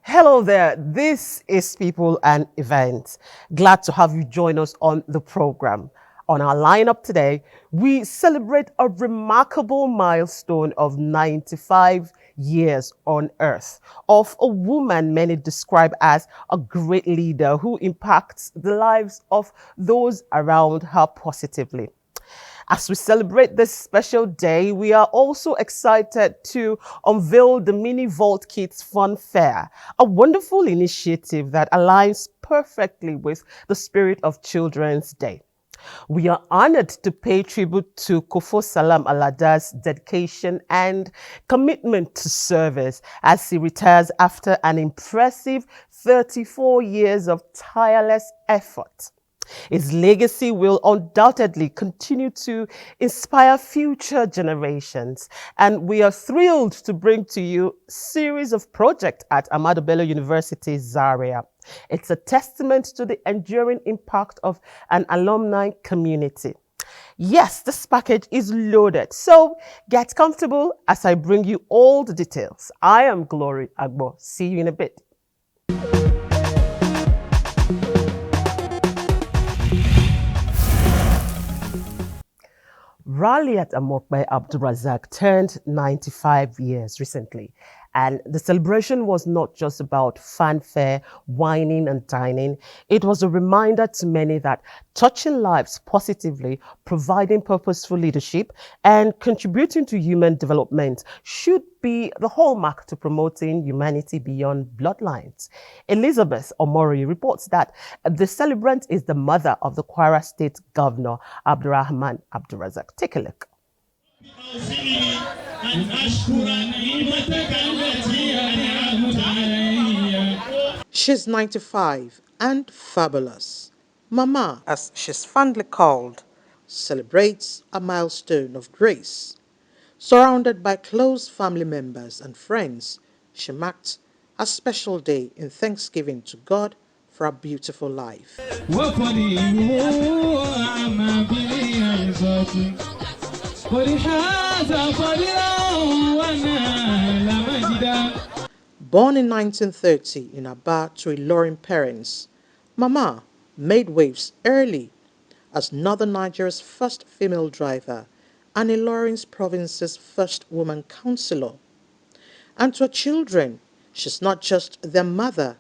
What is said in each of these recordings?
Hello there, this is People and Events. Glad to have you join us on the program. On our lineup today, we celebrate a remarkable milestone of 95 years on Earth of a woman many describe as a great leader who impacts the lives of those around her positively. As we celebrate this special day, we are also excited to unveil the Mini Vault Kids Fun Fair, a wonderful initiative that aligns perfectly with the spirit of Children's Day. We are honored to pay tribute to Kofo Salam Alada's dedication and commitment to service as he retires after an impressive 34 years of tireless effort. His legacy will undoubtedly continue to inspire future generations, and we are thrilled to bring to you a series of projects at Amadi University, Zaria. It's a testament to the enduring impact of an alumni community. Yes, this package is loaded, so get comfortable as I bring you all the details. I am Glory Agbo. See you in a bit. Rally at Amok by Abdul Razak turned 95 years recently, and the celebration was not just about fanfare, whining and dining. It was a reminder to many that touching lives positively, providing purposeful leadership, and contributing to human development should be the hallmark to promoting humanity beyond bloodlines. Elizabeth Omori reports that the celebrant is the mother of the Kwara State Governor, Abdurrahman Abdurazak. Take a look. She's 95 and fabulous. Mama, as she's fondly called, celebrates a milestone of grace. Surrounded by close family members and friends, she marked a special day in thanksgiving to God for a beautiful life. Born in 1930 in Aba to Ilorin parents, Mama made waves early as Northern Nigeria's first female driver and Ilorin province's first woman councillor. And to her children, she's not just their mother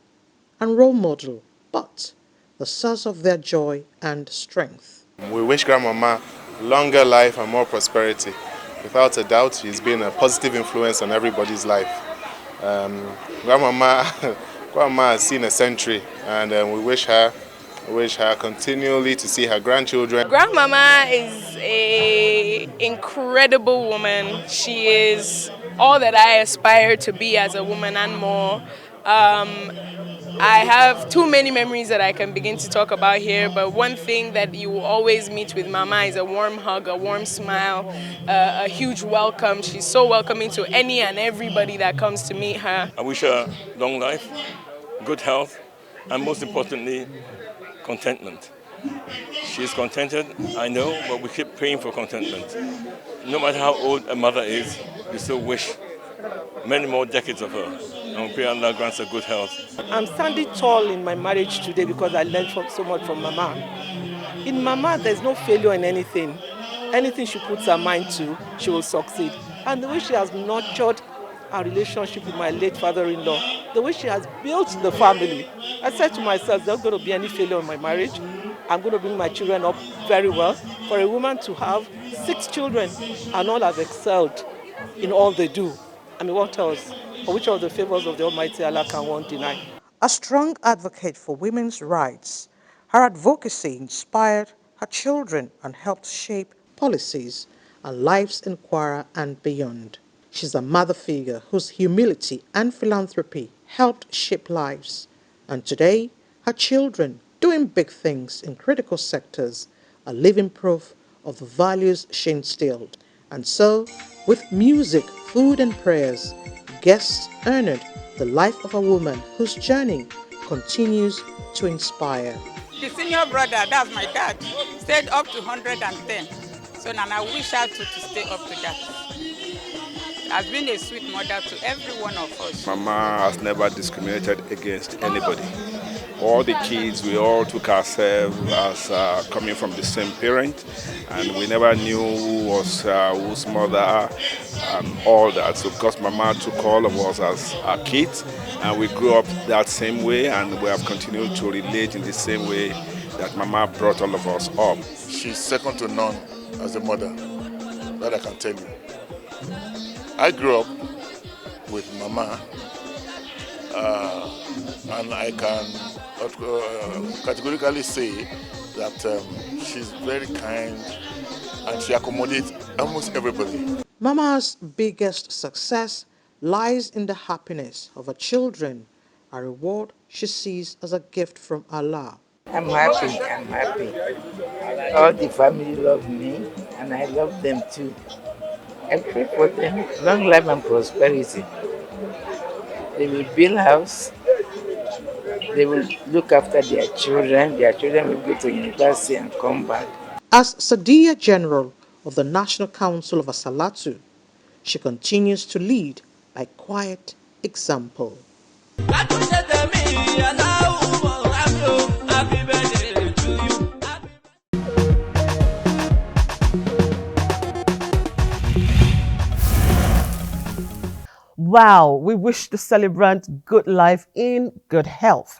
and role model, but the source of their joy and strength. We wish Grandmama longer life and more prosperity. Without a doubt, she's been a positive influence on everybody's life. Grandmama has seen a century, and we wish her continually to see her grandchildren. Grandmama is an incredible woman. She is all that I aspire to be as a woman and more. I have too many memories that I can begin to talk about here, but one thing that you will always meet with Mama is a warm hug, a warm smile, a huge welcome. She's so welcoming to any and everybody that comes to meet her. I wish her long life, good health, and most importantly, contentment. She's contented, I know, but we keep praying for contentment. No matter how old a mother is, we still wish many more decades of her, and we pray Allah grants her good health. I'm standing tall in my marriage today because I learned so much from Mama. In Mama, there's no failure in anything. Anything she puts her mind to, she will succeed. and the way she has nurtured our relationship with my late father-in-law, the way she has built the family. I said to myself, there's not going to be any failure in my marriage. I'm going to bring my children up very well. For a woman to have 6 children and all have excelled in all they do, I mean, what else? Or which of the favors of the Almighty Allah can one deny? A strong advocate for women's rights, her advocacy inspired her children and helped shape policies and lives in Kwara and beyond. She's a mother figure whose humility and philanthropy helped shape lives. And today, her children, doing big things in critical sectors, are living proof of the values she instilled. And so, with music, food and prayers, guests honored the life of a woman whose journey continues to inspire. The senior brother, that's my dad, stayed up to 110. So now I wish her to stay up to that. Has been a sweet mother to every one of us. Mama has never discriminated against anybody. All the kids, we all took ourselves as coming from the same parent, and we never knew who was whose mother and all that. So because Mama took all of us as our kids, and we grew up that same way, and we have continued to relate in the same way that Mama brought all of us up. She's second to none as a mother, that I can tell you. I grew up with Mama, and I can categorically say that she's very kind and she accommodates almost everybody. Mama's biggest success lies in the happiness of her children, a reward she sees as a gift from Allah. I'm happy. All the family love me and I love them too. I pray for them long life and prosperity. They will build house. They will look after their children. Their children will go to university and come back. As Sadiya General of the National Council of Asalatu, she continues to lead by quiet example. Wow, we wish the celebrant good life in good health.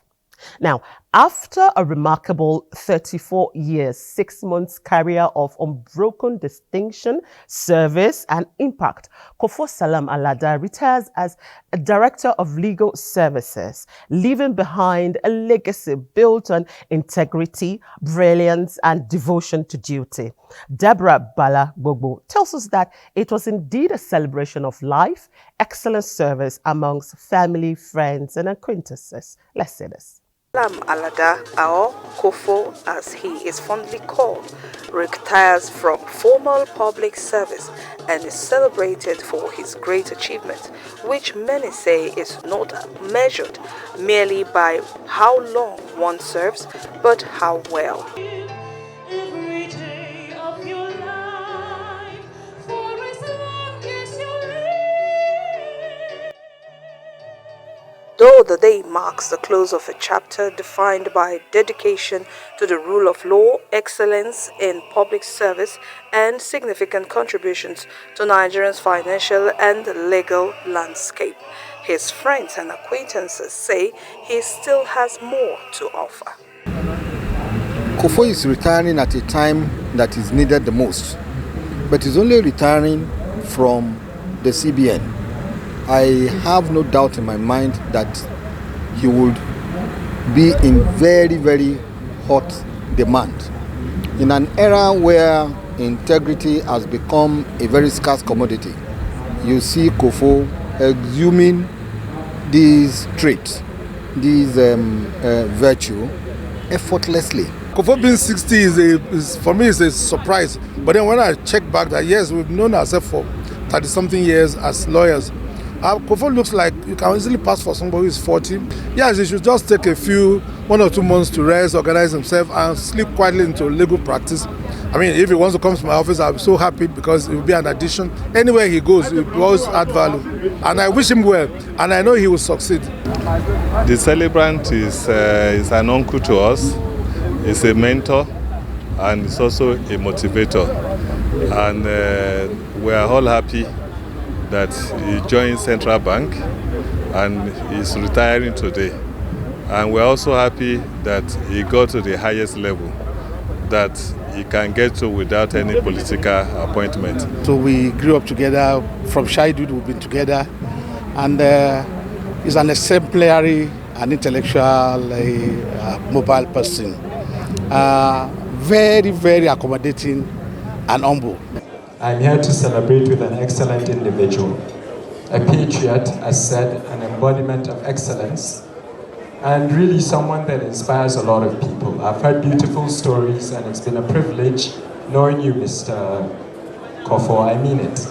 Now, after a remarkable 34 years, 6 months career of unbroken distinction, service and impact, Kofo Salam Alada retires as a Director of Legal Services, leaving behind a legacy built on integrity, brilliance and devotion to duty. Deborah Bala Gbogbo tells us that it was indeed a celebration of life, excellent service amongst family, friends and acquaintances. Let's see this. Salam Alada, or Kofo as he is fondly called, retires from formal public service and is celebrated for his great achievement, which many say is not measured merely by how long one serves, but how well. Though the day marks the close of a chapter defined by dedication to the rule of law, excellence in public service, and significant contributions to Nigeria's financial and legal landscape, his friends and acquaintances say he still has more to offer. Kofo is retiring at a time that is needed the most, but is only retiring from the CBN. I have no doubt in my mind that he would be in very, very hot demand. In an era where integrity has become a very scarce commodity, you see Kofo exhuming these traits, these virtue effortlessly. Kofo being 60 is for me is a surprise. But then when I check back that yes, we've known ourselves for 30-something years as lawyers. Kofo looks like you can easily pass for somebody who is 40. Yes, he should just take 1 or 2 months to rest, organize himself, and slip quietly into legal practice. I mean, if he wants to come to my office, I'll be so happy because it will be an addition. Anywhere he goes, it will always add value. And I wish him well, and I know he will succeed. The celebrant is an uncle to us, he's a mentor, and he's also a motivator. And we are all happy that he joined Central Bank and is retiring today. And we're also happy that he got to the highest level that he can get to without any political appointment. So we grew up together from childhood, we've been together, and he's an exemplary and intellectual, mobile person. Very, very accommodating and humble. I'm here to celebrate with an excellent individual, a patriot, as said, an embodiment of excellence, and really someone that inspires a lot of people. I've heard beautiful stories, and it's been a privilege knowing you, Mr. Kofo. I mean it.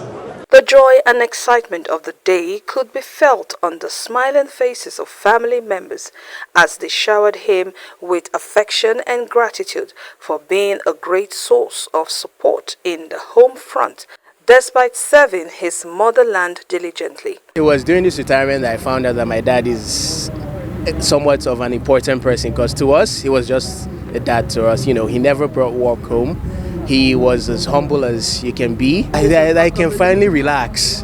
The joy and excitement of the day could be felt on the smiling faces of family members as they showered him with affection and gratitude for being a great source of support in the home front, despite serving his motherland diligently. It was during this retirement that I found out that my dad is somewhat of an important person, because to us, he was just a dad to us. You know, he never brought work home. He was as humble as you can be. I can finally relax.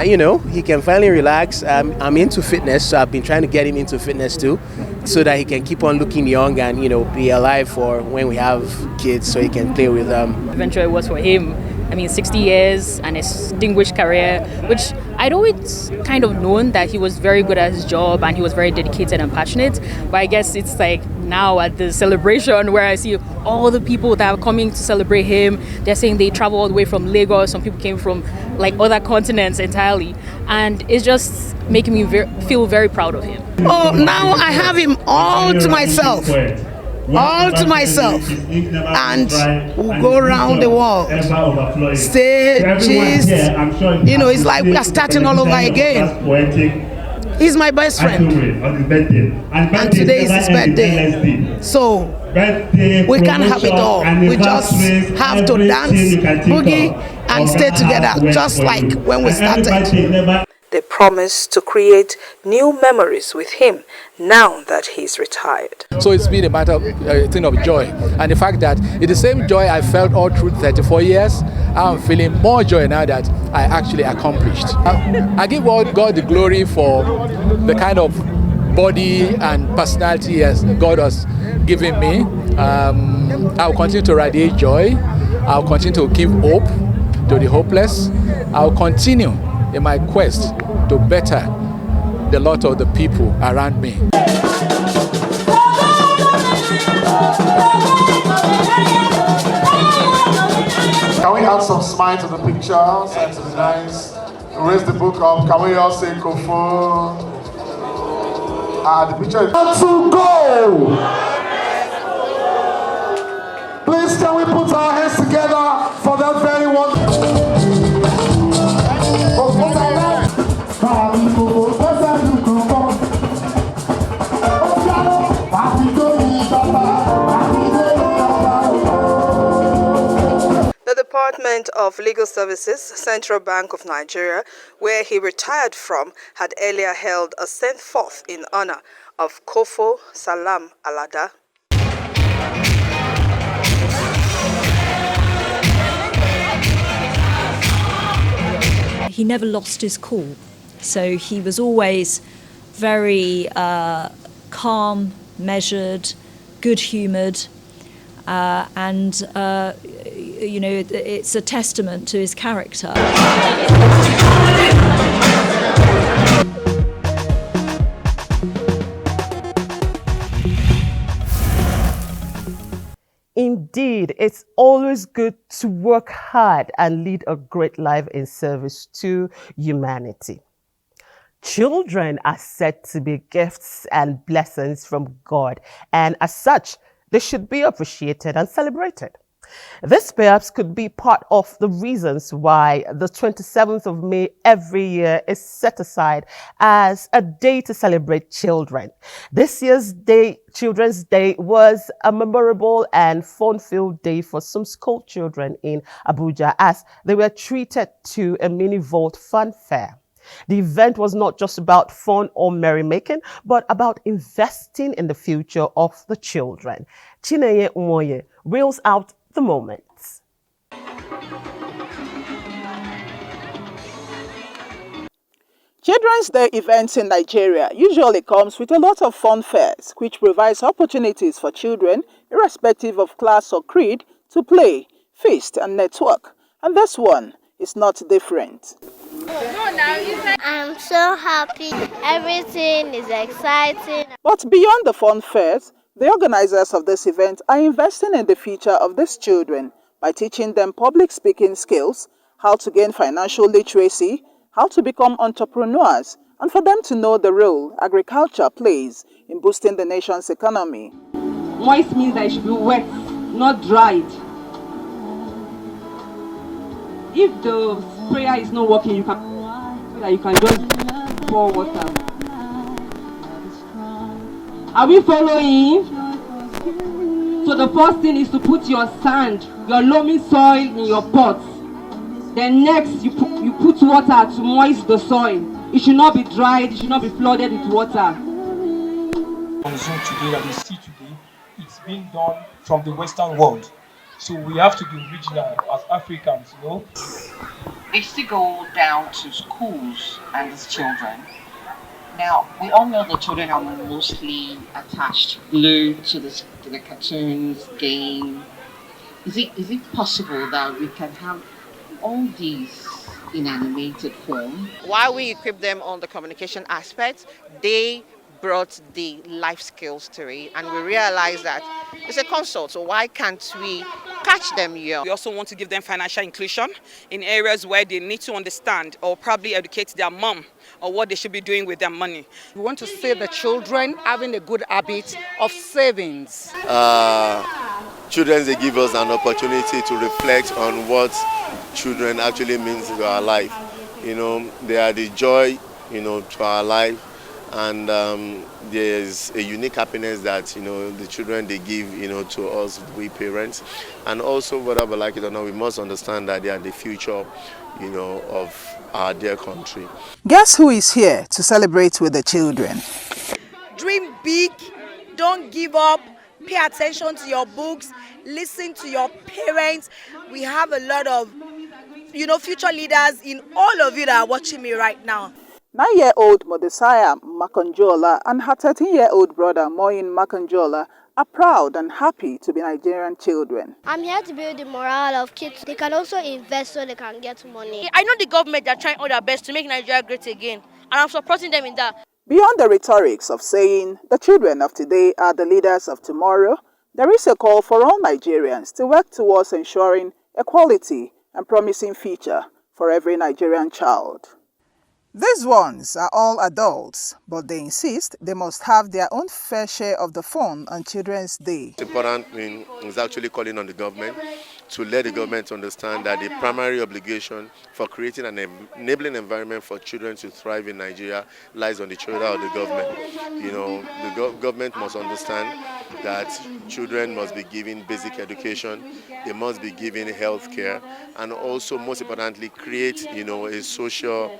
You know, he can finally relax. I'm into fitness, so I've been trying to get him into fitness too, so that he can keep on looking young and, you know, be alive for when we have kids, so he can play with them. Adventure it was for him. I mean, 60 years and a distinguished career, which I'd always kind of known that he was very good at his job and he was very dedicated and passionate. But I guess it's like now at the celebration where I see all the people that are coming to celebrate him. They're saying they travel all the way from Lagos. Some people came from like other continents entirely. And it's just making me feel very proud of him. Oh, now I have him all to myself. All to myself, and we'll go around the world, stages, you know, it's like we are starting all over again. He's my best friend, and today is his birthday, so we can't have it all. We just have to dance, boogie, and stay together, just like when we started. They promise to create new memories with him now that he's retired. So it's been a matter of a thing of joy, and the fact that it's the same joy I felt all through 34 years, I'm feeling more joy now that I actually accomplished. I give God the glory for the kind of body and personality as God has given me. I'll continue to radiate joy. I'll continue to give hope to the hopeless. I'll continue in my quest to better the lot of the people around me. Can we add some smile to the pictures and to the nice? Raise the book up. Can we all say Kofo? The picture is to go. Please, can we put our hands together for that very one? The Department of Legal Services, Central Bank of Nigeria, where he retired from, had earlier held a send-forth in honor of Kofo Salam Alada. He never lost his cool, so he was always very calm, measured, good-humoured, and you know, it's a testament to his character. Indeed, it's always good to work hard and lead a great life in service to humanity. Children are said to be gifts and blessings from God, and as such, they should be appreciated and celebrated. This perhaps could be part of the reasons why the 27th of May every year is set aside as a day to celebrate children. This year's day, Children's Day, was a memorable and fun-filled day for some school children in Abuja as they were treated to a mini vault fun fair. The event was not just about fun or merrymaking, but about investing in the future of the children. Chineye Umoye reels out the moments. Children's Day events in Nigeria usually comes with a lot of fun fairs, which provides opportunities for children, irrespective of class or creed, to play, feast and network. And this one is not different. I'm so happy. Everything is exciting. But beyond the fun fairs, the organizers of this event are investing in the future of these children by teaching them public speaking skills, how to gain financial literacy, how to become entrepreneurs, and for them to know the role agriculture plays in boosting the nation's economy. Moist means that it should be wet, not dried. If the sprayer is not working, you can just pour water. Are we following? So the first thing is to put your sand, your loamy soil in your pots. Then next, you put water to moist the soil. It should not be dried, it should not be flooded with water. Consume today that we see today, it's being done from the Western world. So we have to be original as Africans, you know. They still go down to schools and as children. Now, we all know the children are mostly attached, glued to the cartoons, game. Is it possible that we can have all these in animated form? While we equip them on the communication aspect, they brought the life skills to it, and we realized that it's a consult, so why can't we catch them young? We also want to give them financial inclusion in areas where they need to understand or probably educate their mom or what they should be doing with their money. We want to see the children having a good habit of savings. Children, they give us an opportunity to reflect on what children actually means to our life. You know, they are the joy, you know, to our life. And there's a unique happiness that, you know, the children, they give, you know, to us, we parents. And also, whether we like it or not, we must understand that they are the future, you know, of our dear country. Guess who is here to celebrate with the children? Dream big, don't give up, pay attention to your books, listen to your parents. We have a lot of, you know, future leaders in all of you that are watching me right now. 9-year-old Modesiah Makanjola and her 13-year-old brother Moyin Makanjola are proud and happy to be Nigerian children. I'm here to build the morale of kids. They can also invest so they can get money. I know the government are trying all their best to make Nigeria great again, and I'm supporting them in that. Beyond the rhetorics of saying the children of today are the leaders of tomorrow, there is a call for all Nigerians to work towards ensuring equality and promising future for every Nigerian child. These ones are all adults, but they insist they must have their own fair share of the fun on Children's Day. The important thing is actually calling on the government to let the government understand that the primary obligation for creating an enabling environment for children to thrive in Nigeria lies on the shoulder of the government. You know, the government must understand that children must be given basic education, they must be given health care, and also, most importantly, create, you know, a social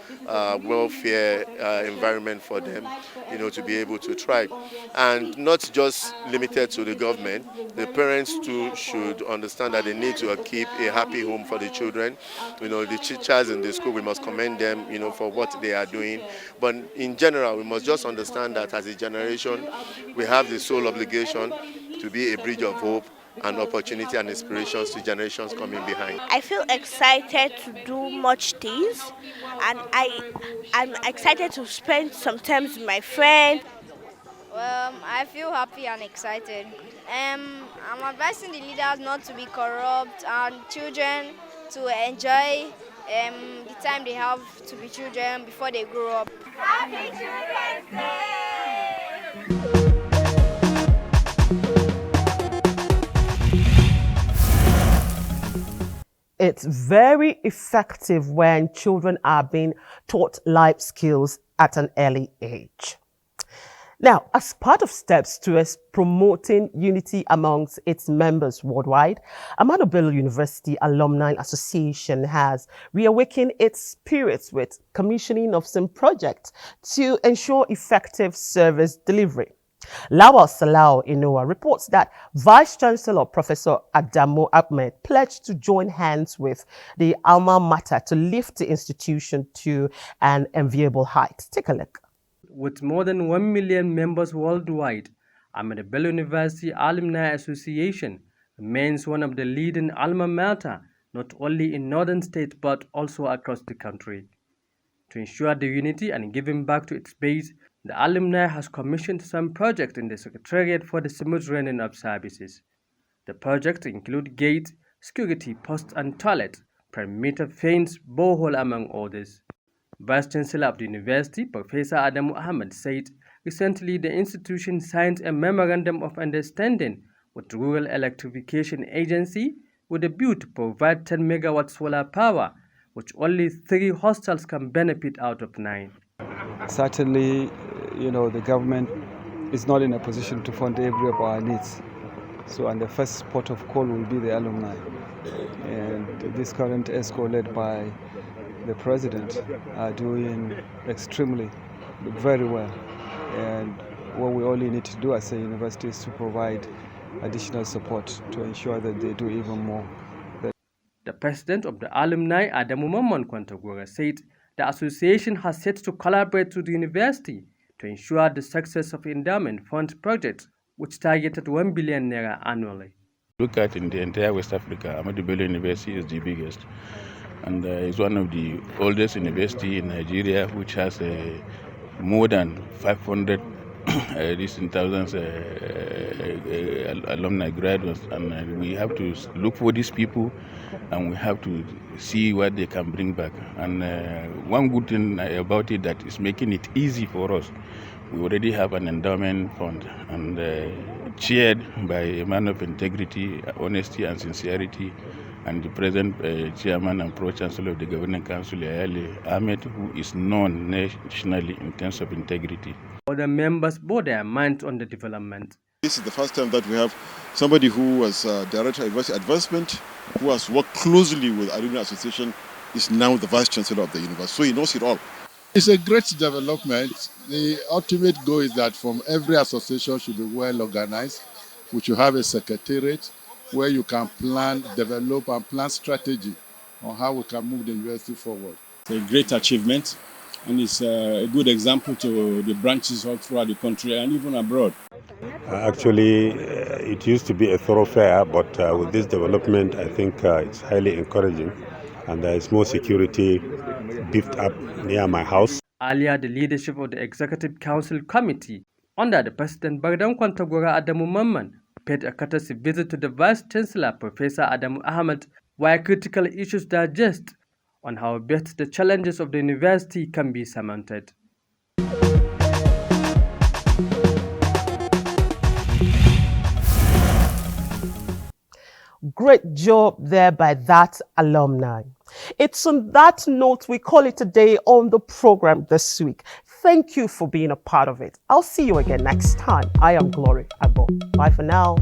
welfare environment for them, you know, to be able to thrive. And not just limited to the government, the parents too should understand that they need to keep a happy home for the children. You know, the teachers in the school, we must commend them, you know, for what they are doing. But in general, we must just understand that as a generation, we have the sole obligation to be a bridge of hope and opportunity and inspirations to generations coming behind. I feel excited to do much things, and I'm excited to spend some time with my friends. Well, I feel happy and excited. I'm advising the leaders not to be corrupt and children to enjoy the time they have to be children before they grow up. Happy Children's Day! It's very effective when children are being taught life skills at an early age. Now, as part of steps towards promoting unity amongst its members worldwide, Amadi University Alumni Association has reawakened its spirits with commissioning of some projects to ensure effective service delivery. Lawal Salau Inoa reports that Vice-Chancellor Professor Adamu Ahmed pledged to join hands with the alma mater to lift the institution to an enviable height. Take a look. With more than 1 million members worldwide, Amadi University Alumni Association remains one of the leading alma mater not only in northern states but also across the country. To ensure the unity and giving back to its base, the alumni has commissioned some projects in the Secretariat for the smooth running of services. The projects include gate, security posts and toilet, perimeter fence, borehole among others. Vice-Chancellor of the University, Professor Adamu Ahmed, said recently the institution signed a memorandum of understanding with the Rural Electrification Agency with a view to provide 10 megawatt solar power, which only 3 hostels can benefit out of 9. Certainly, the government is not in a position to fund every of our needs. So, and the first port of call will be the alumni. And this current ESCO led by the president are doing extremely, very well. And what we only need to do as a university is to provide additional support to ensure that they do even more. The president of the alumni, Adamu Mamman Kwantagora, said the association has set to collaborate with the university to ensure the success of endowment fund projects, which targeted 1 billion naira annually. Look at in the entire West Africa, Amadi University is the biggest, and it's one of the oldest university in Nigeria, which has more than 500 thousands alumni graduates, and we have to look for these people and we have to see what they can bring back. And one good thing about it that is making it easy for us, we already have an endowment fund and chaired by a man of integrity, honesty and sincerity, and the present chairman and pro-chancellor of the governing council, Ali Ahmed, who is known nationally in terms of integrity. Other members bore their minds on the development. This is the first time that we have somebody who was director of university advancement, who has worked closely with Alumni Association, is now the vice chancellor of the university, so he knows it all. It's a great development. The ultimate goal is that from every association should be well organized. We should have a secretariat where you can plan, develop and plan strategy on how we can move the university forward. It's a great achievement, and it's a good example to the branches all throughout the country and even abroad. Actually, it used to be a thoroughfare, but with this development, I think it's highly encouraging, and there is more security beefed up near my house. Earlier, the leadership of the Executive Council Committee, under the President Bagdan Kwantagora Adamu Mamman, paid a courtesy visit to the Vice-Chancellor Professor Adamu Ahmed, where critical issues digest on how best the challenges of the university can be surmounted. Great job there by that alumni. It's on that note we call it a day on the program this week. Thank you for being a part of it. I'll see you again next time. I am Glory Abdul. Bye for now.